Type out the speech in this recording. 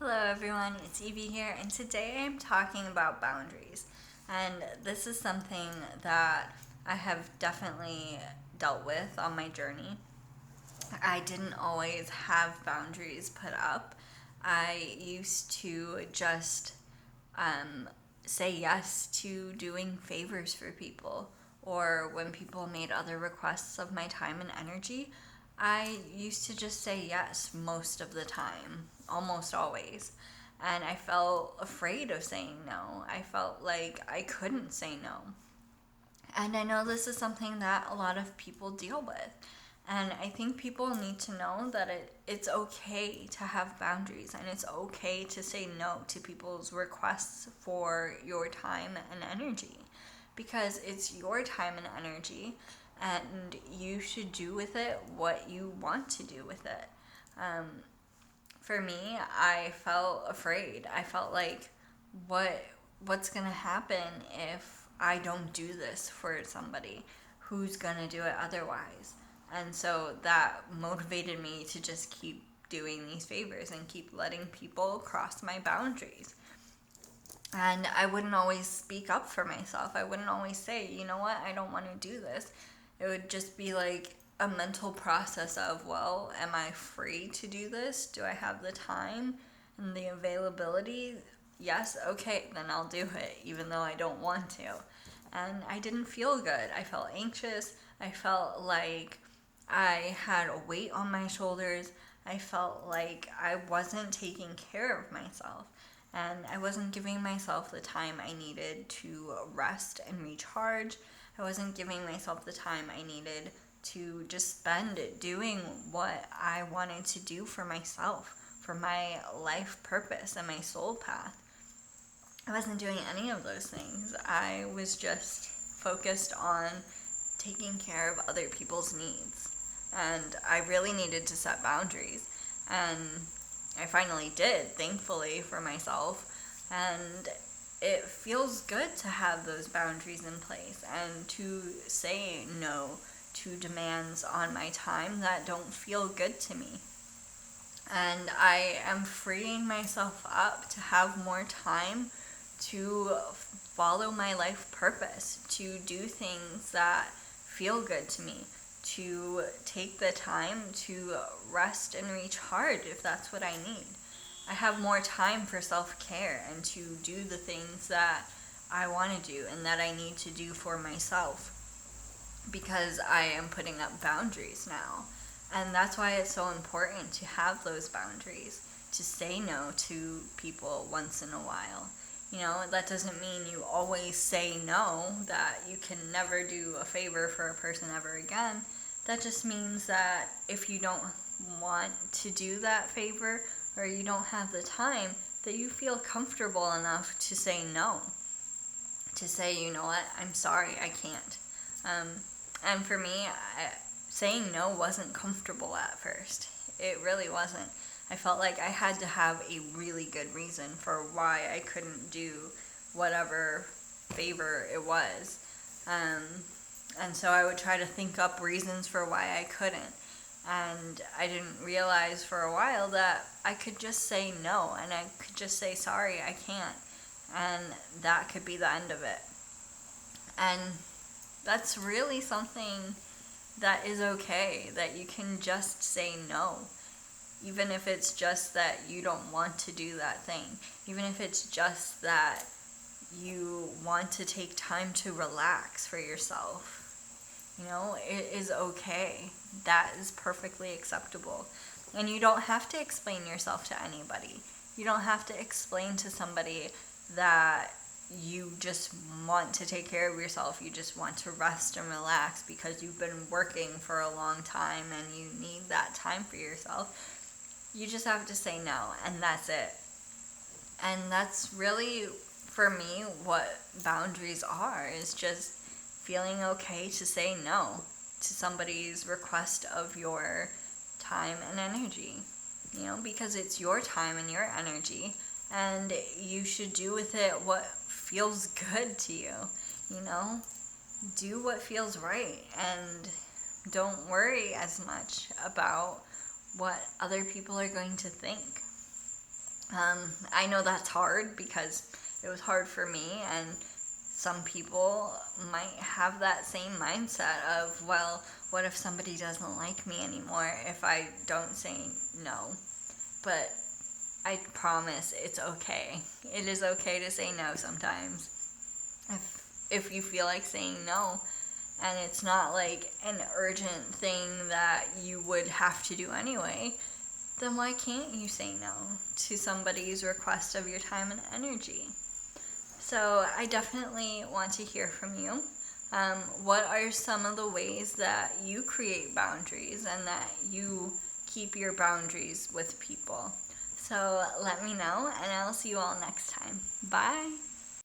Hello everyone, it's Evie here, and today I'm talking about boundaries. And this is something that I have definitely dealt with on my journey. I didn't always have boundaries put up. I used to just um, say yes to doing favors for people, or when people made other requests of my time and energy, I used to just say yes most of the time, almost always. And I felt afraid of saying no. I felt like I couldn't say no. And I know this is something that a lot of people deal with. And I think people need to know that it's okay to have boundaries and it's okay to say no to people's requests for your time and energy. Because it's your time and energy, and you should do with it what you want to do with it. Um, for me, I felt afraid. I felt like, what what's gonna happen if I don't do this for somebody? Who's gonna do it otherwise? And so that motivated me to just keep doing these favors and keep letting people cross my boundaries. And I wouldn't always speak up for myself. I wouldn't always say, you know what, I don't want to do this. It would just be like a mental process of, well, am I free to do this? Do I have the time and the availability? Yes, okay, then I'll do it, even though I don't want to. And I didn't feel good. I felt anxious. I felt like I had a weight on my shoulders. I felt like I wasn't taking care of myself, and I wasn't giving myself the time I needed to rest and recharge. I wasn't giving myself the time I needed to just spend doing what I wanted to do for myself, for my life purpose and my soul path. I wasn't doing any of those things. I was just focused on taking care of other people's needs. And I really needed to set boundaries. And I finally did, thankfully for myself. And it feels good to have those boundaries in place and to say no to demands on my time that don't feel good to me. And I am freeing myself up to have more time to follow my life purpose, to do things that feel good to me, to take the time to rest and recharge if that's what I need. I have more time for self-care and to do the things that I want to do and that I need to do for myself, because I am putting up boundaries now. And that's why it's so important to have those boundaries, to say no to people once in a while. You know, that doesn't mean you always say no, that you can never do a favor for a person ever again. That just means that if you don't want to do that favor, or you don't have the time, that you feel comfortable enough to say no. To say, you know what, I'm sorry, I can't. Um, and for me, saying no wasn't comfortable at first. It really wasn't. I felt like I had to have a really good reason for why I couldn't do whatever favor it was. Um, and so I would try to think up reasons for why I couldn't. And I didn't realize for a while that I could just say no, and I could just say, sorry, I can't. And that could be the end of it. And that's really something that is okay, that you can just say no. Even if it's just that you don't want to do that thing. Even if it's just that you want to take time to relax for yourself. You know, it is okay. That is perfectly acceptable. And you don't have to explain yourself to anybody. You don't have to explain to somebody that you just want to take care of yourself. You just want to rest and relax because you've been working for a long time and you need that time for yourself. You just have to say no, and that's it. And that's really, for me, what boundaries are, is just feeling okay to say no to somebody's request of your time and energy. You know, because it's your time and your energy, and you should do with it what feels good to you. You know, do what feels right, and don't worry as much about what other people are going to think. I know that's hard because it was hard for me, and some people might have that same mindset of, well, what if somebody doesn't like me anymore if I don't say no? But I promise it's okay. It is okay to say no sometimes. If you feel like saying no, and it's not like an urgent thing that you would have to do anyway, then why can't you say no to somebody's request of your time and energy? So I definitely want to hear from you. What are some of the ways that you create boundaries and that you keep your boundaries with people? So let me know, and I'll see you all next time. Bye.